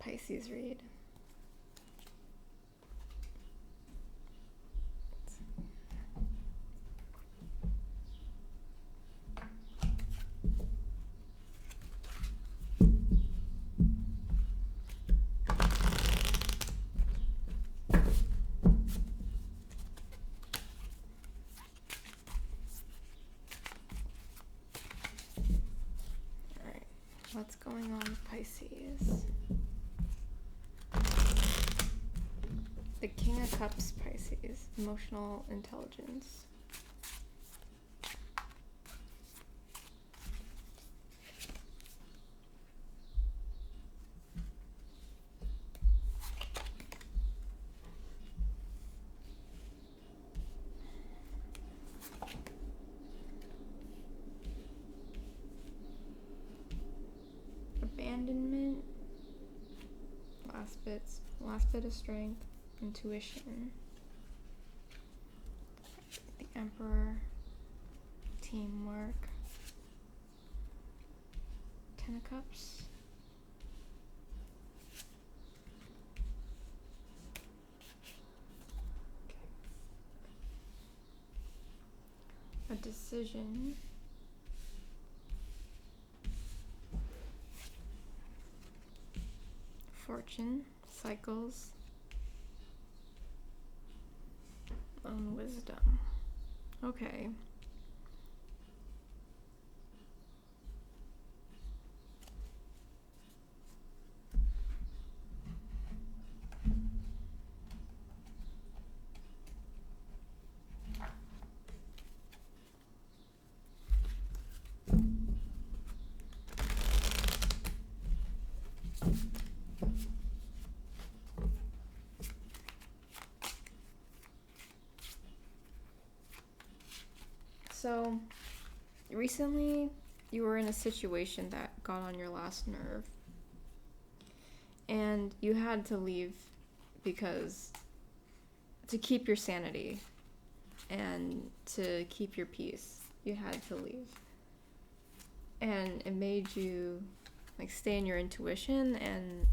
Pisces read. What's going on with Pisces? The King of Cups, Pisces. Emotional intelligence. Abandonment. Last bit of strength. Intuition. The Emperor. Teamwork. Ten of Cups. Okay. A decision. Fortune, cycles, wisdom. Okay. So, recently you were in a situation that got on your last nerve, and you had to leave because to keep your sanity and to keep your peace, you had to leave. And it made you like stay in your intuition and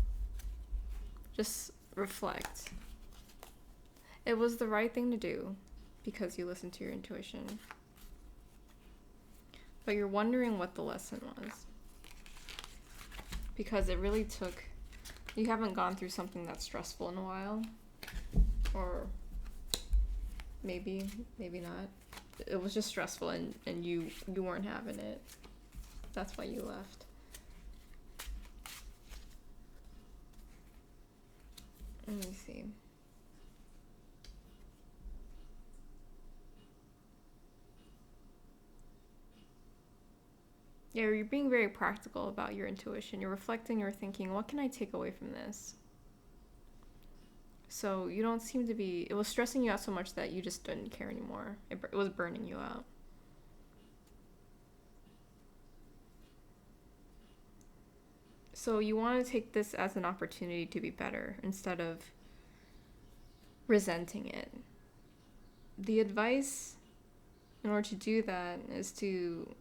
just reflect. It was the right thing to do because you listened to your intuition. But you're wondering what the lesson was. Because it really took... You haven't gone through something that's stressful in a while. Or maybe not. It was just stressful and you weren't having it. That's why you left. Let me see. Yeah, you're being very practical about your intuition. You're reflecting, you're thinking, what can I take away from this? So you don't seem to be... It was stressing you out so much that you just didn't care anymore. It was burning you out. So you want to take this as an opportunity to be better instead of resenting it. The advice in order to do that is to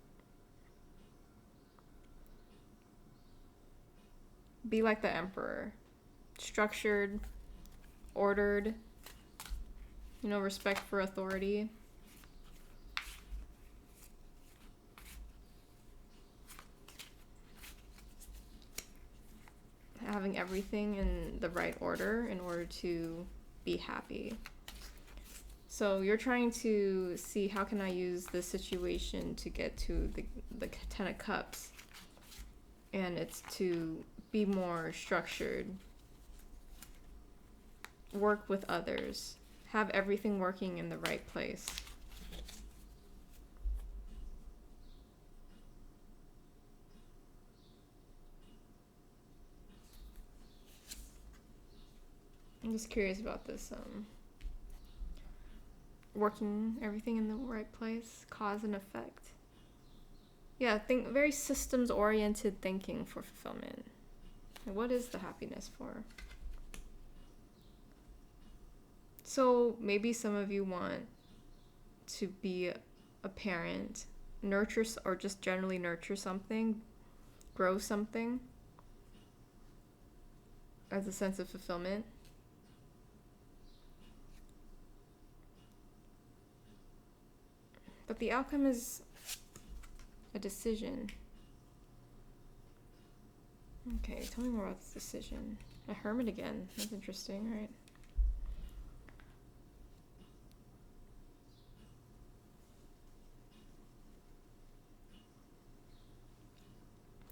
be like the Emperor. Structured, ordered, respect for authority. Having everything in the right order in order to be happy. So you're trying to see how can I use this situation to get to the Ten of Cups. And it's to be more structured. Work with others. Have everything working in the right place. I'm just curious about this, working everything in the right place, cause and effect. Yeah, think very systems-oriented thinking for fulfillment. And what is the happiness for? So maybe some of you want to be a parent, nurture, or just generally nurture something, grow something. as a sense of fulfillment. But the outcome is a decision. Okay, tell me more about this decision. A hermit again. That's interesting, right?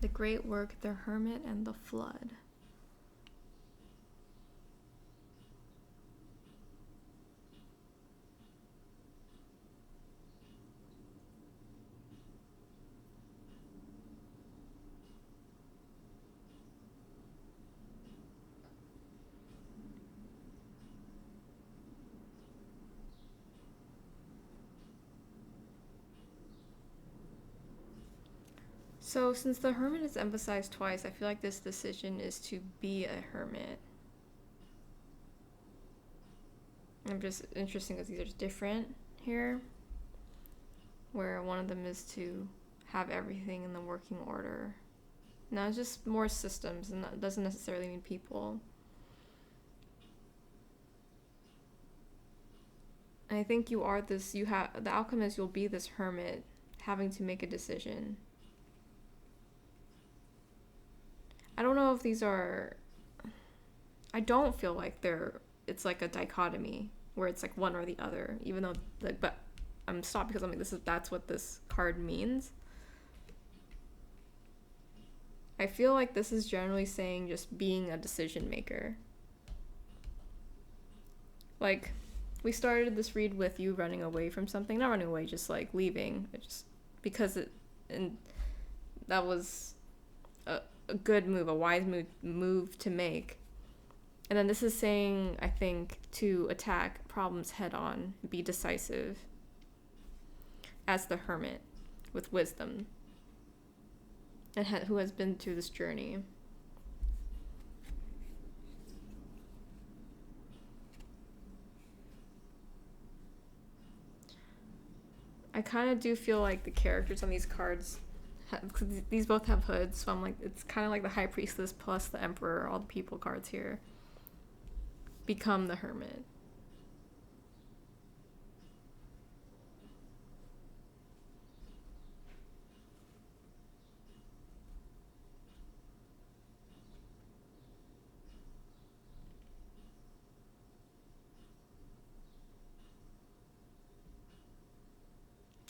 The great work, the hermit, and the flood. So, since the hermit is emphasized twice, I feel like this decision is to be a hermit. I'm just interesting because these are different here, where one of them is to have everything in the working order. Now, it's just more systems, and that doesn't necessarily mean people. And I think you are this, the outcome is you'll be this hermit having to make a decision. I don't know if these are, I don't feel like it's like a dichotomy where it's like one or the other, even though, but I'm stopped because I'm like, that's what this card means. I feel like this is generally saying just being a decision maker. Like, we started this read with you running away from something, not running away, just like leaving, just because and that was a good move, a wise move to make. And then this is saying, I think, to attack problems head on, be decisive as the hermit with wisdom and who has been through this journey. I kind of do feel like the characters on these cards, because these both have hoods, so I'm like, it's kind of like the High Priestess plus the Emperor, all the people cards here, become the hermit.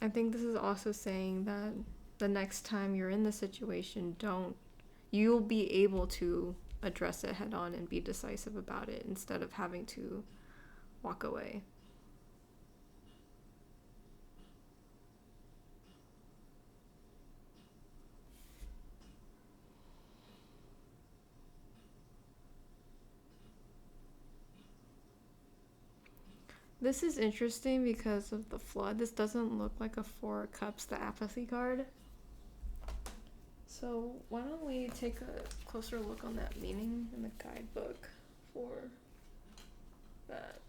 I think this is also saying that the next time you're in the situation, you'll be able to address it head on and be decisive about it instead of having to walk away. This is interesting because of the flood. This doesn't look like a Four of Cups, the apathy card. So why don't we take a closer look on that meaning in the guidebook for that.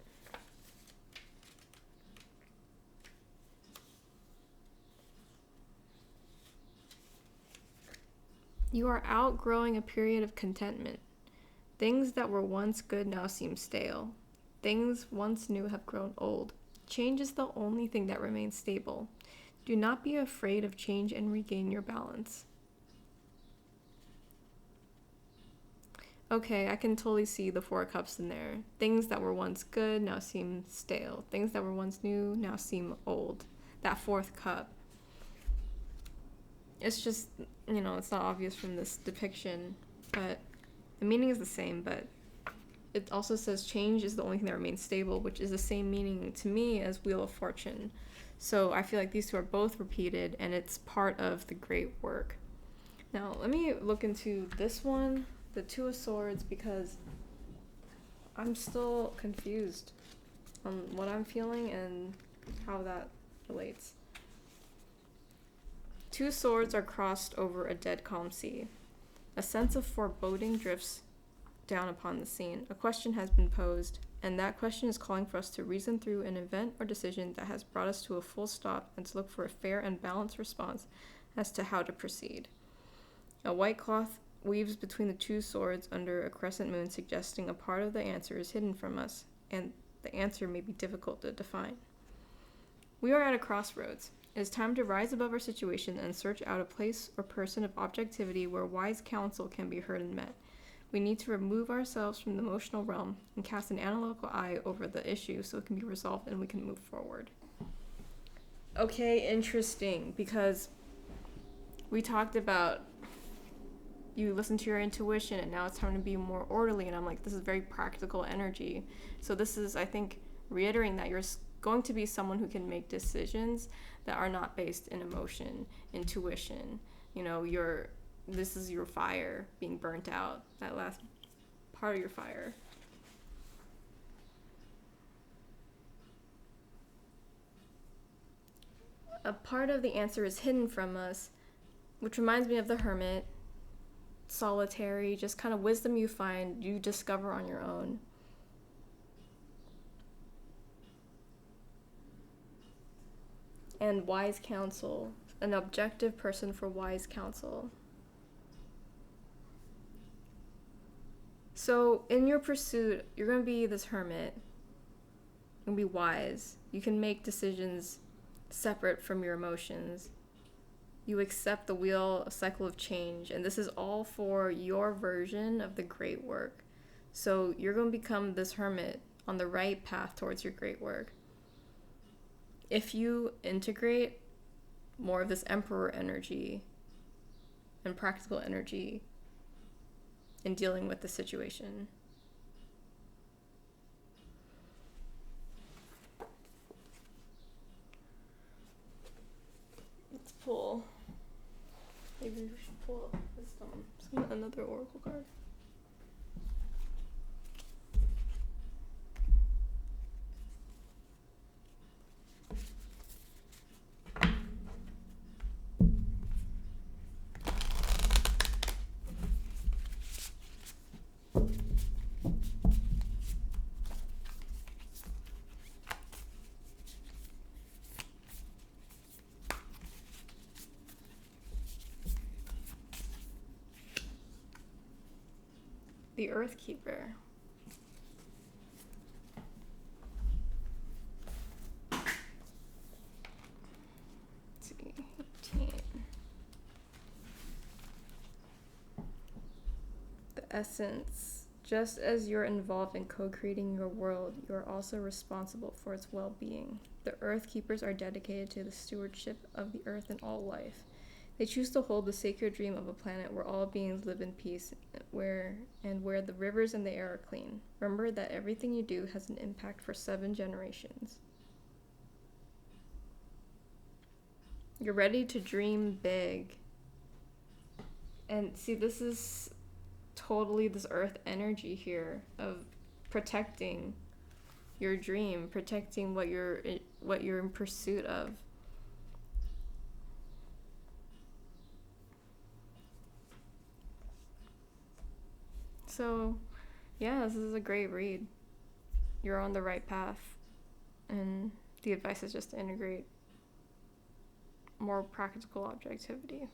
You are outgrowing a period of contentment. Things that were once good now seem stale. Things once new have grown old. Change is the only thing that remains stable. Do not be afraid of change and regain your balance. Okay, I can totally see the Four of Cups in there. Things that were once good now seem stale. Things that were once new now seem old. That fourth cup. It's just, it's not obvious from this depiction, but the meaning is the same, but it also says change is the only thing that remains stable, which is the same meaning to me as Wheel of Fortune. So I feel like these two are both repeated, and it's part of the great work. Now, let me look into this one, the Two of Swords, because I'm still confused on what I'm feeling and how that relates. Two swords are crossed over a dead calm sea. A sense of foreboding drifts down upon the scene. A question has been posed, and that question is calling for us to reason through an event or decision that has brought us to a full stop and to look for a fair and balanced response as to how to proceed. A white cloth weaves between the two swords under a crescent moon, suggesting a part of the answer is hidden from us, and the answer may be difficult to define. We are at a crossroads. It is time to rise above our situation and search out a place or person of objectivity where wise counsel can be heard and met. We need to remove ourselves from the emotional realm and cast an analytical eye over the issue so it can be resolved and we can move forward. Okay, interesting, because we talked about you listen to your intuition and now it's time to be more orderly, and I'm like, this is very practical energy. So this is, I think, reiterating that you're going to be someone who can make decisions that are not based in emotion, intuition. You know, this is your fire being burnt out, that last part of your fire. A part of the answer is hidden from us, which reminds me of the hermit. Solitary, just kind of wisdom you find, you discover on your own. And wise counsel, an objective person for wise counsel. So in your pursuit, you're going to be this hermit. You're going to be wise. You can make decisions separate from your emotions. You accept the wheel, a cycle of change, and this is all for your version of the great work. So you're going to become this hermit on the right path towards your great work. If you integrate more of this emperor energy and practical energy in dealing with the situation. Let's pull. Maybe we should pull another oracle card. The Earth Keeper. Let's see, 18. The essence. Just as you're involved in co-creating your world, you are also responsible for its well-being. The Earth Keepers are dedicated to the stewardship of the earth and all life. They choose to hold the sacred dream of a planet where all beings live in peace, where the rivers and the air are clean. Remember that everything you do has an impact for 7 generations. You're ready to dream big. And see, this is totally this earth energy here of protecting your dream, protecting what you're in pursuit of. So, yeah, this is a great read. You're on the right path, and the advice is just to integrate more practical objectivity.